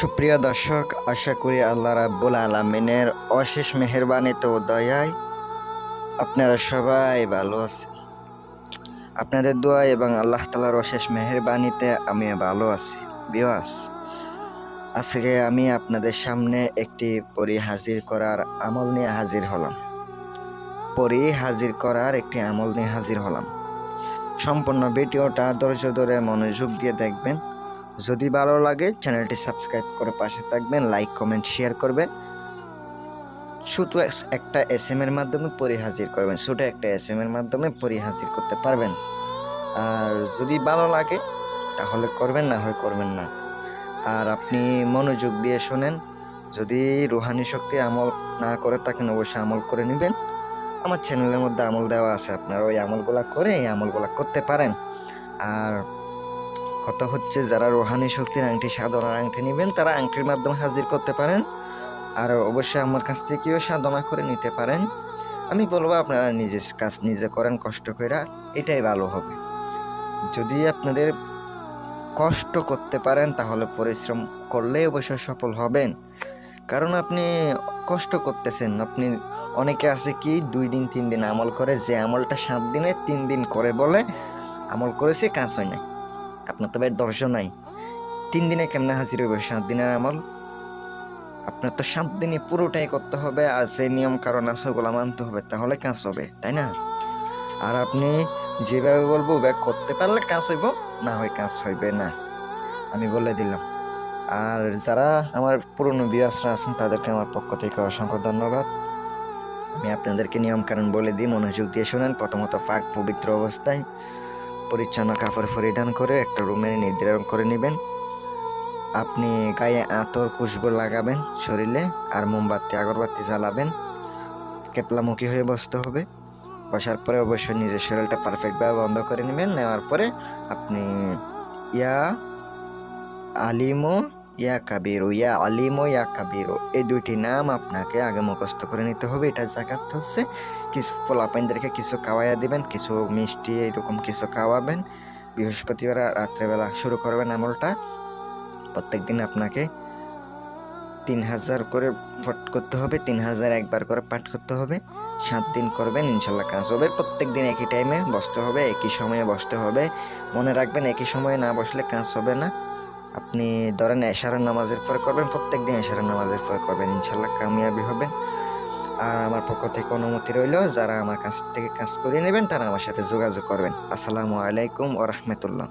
সুপ্রিয় দর্শক, আশা করি আল্লাহ রাব্বুল আলামিনের অশেষ মেহেরবানিতে ও দয়ায় আপনারা সবাই ভালো আছেন। আপনাদের দোয়া এবং আল্লাহ তাআলার অশেষ মেহেরবানিতে আমি ভালো আছি। ভিউয়ার্স, আজকে আমি আপনাদের সামনে একটি পরী হাজির করার আমল নিয়ে হাজির হলাম। পরী হাজির করার একটি আমল নিয়ে হাজির হলাম। সম্পূর্ণ ভিডিওটা ধৈর্য ধরে মনোযোগ দিয়ে দেখবেন। যদি ভালো লাগে চ্যানেলটি সাবস্ক্রাইব করে পাশে থাকবেন, লাইক কমেন্ট শেয়ার করবেন। শুধু একটা এসএম এর মাধ্যমে পরী হাজির করবেন, ছোট একটা এসএম এর মাধ্যমে পরী হাজির করতে পারবেন। আর যদি ভালো লাগে তাহলে করবেন, না হয় করবেন না। আর আপনি মনোযোগ দিয়ে শুনেন। যদি রুহানি শক্তির আমল না করে থাকেন অবশ্যই আমল করে নেবেন। আমার চ্যানেলের মধ্যে আমল দেওয়া আছে, আপনারা ওই আমলগুলা করে এই আমলগুলা করতে পারেন। আর কথা হচ্ছে, যারা রুহানি শক্তির আংটি, সাধনার আংটি নেবেন তারা আংটির মাধ্যমে হাজির করতে পারেন। আর অবশ্যই আমার কাছ থেকেও সাধনা করে নিতে পারেন। আমি বলবো আপনারা নিজের কাজ নিজে করেন, কষ্ট করে, এটাই ভালো হবে। যদি আপনাদের কষ্ট করতে পারেন তাহলে পরিশ্রম করলে অবশ্যই সফল হবেন। কারণ আপনি কষ্ট করতেছেন। আপনি অনেকে আছে কি 2 দিন 3 দিন আমল করে, যে আমলটা 7 দিনে 3 দিন করে বলে আমল করেছে, কাজ হয় নাই। আপনার তো ভাই ধৈর্য নাই। 3 দিনে কেমনে হাজির হবে 7 দিনের আমল? আপনার তো 7 দিনই পুরোটাই করতে হবে, আর যে নিয়ম কারণ আছে ওগুলো মানতে হবে, তাহলে কাজ হবে, তাই না? আর আপনি যেভাবে বলবো ওভাবে করতে পারলে কাজ হইব, না হয় কাজ হইবে না, আমি বলে দিলাম। আর যারা আমার পুরনো ভিউয়ার্সরা আছেন তাদেরকে আমার পক্ষ থেকে অসংখ্য ধন্যবাদ। আমি আপনাদেরকে নিয়ম কারণ বলে দিই, মনোযোগ দিয়ে শোনেন। প্রথমত পাক পবিত্র অবস্থায় পরিচ্ছন্ন কাপড় পরিধান করে একটা রুমে নির্ধারণ করে নেবেন। আপনি গায়ে আতর খুশবু লাগাবেন শরীরে, আর মোমবাতি আগরবাতি জ্বালাবেন। কেপলামুখী হয়ে বসতে হবে। বসার পরে অবশ্যই নিজের শরীরটা পারফেক্টভাবে বন্ধ করে নেবেন। নেওয়ার পরে আপনি ইয়া আলিমো ইয়া কাবিরু, ইয়া আলিমো ইয়া কাবিরু, এই 2টি নাম আপনাকে আগে মুখস্থ করে নিতে হবে। এটা জাকাত হচ্ছে। কিছু পোলাপাইনদেরকে কিছু খাওয়াইয়া দিবেন, কিছু মিষ্টি এরকম কিছু খাওয়াবেন। বৃহস্পতিবার রাত্রেবেলা শুরু করবেন আমলটা। প্রত্যেক দিন আপনাকে 3000 করে পাঠ করতে হবে, 3000 একবার করে পাঠ করতে হবে। 7 দিন করবেন, ইনশাল্লাহ কাজ হবে। প্রত্যেক দিন একই টাইমে বসতে হবে, একই সময়ে বসতে হবে। মনে রাখবেন, একই সময়ে না বসলে কাজ হবে না। আপনি ধরেন এশারের নামাজের পরে করবেন, প্রত্যেক দিন এশারের নামাজের পরে করবেন, ইনশাল্লাহ কামিয়াবি হবেন। আর আমার পক্ষ থেকে অনুমতি রইল, যারা আমার কাছ থেকে কাজ করিয়ে নেবেন তারা আমার সাথে যোগাযোগ করবেন। আসসালামু আলাইকুম ওয়া রাহমাতুল্লাহ।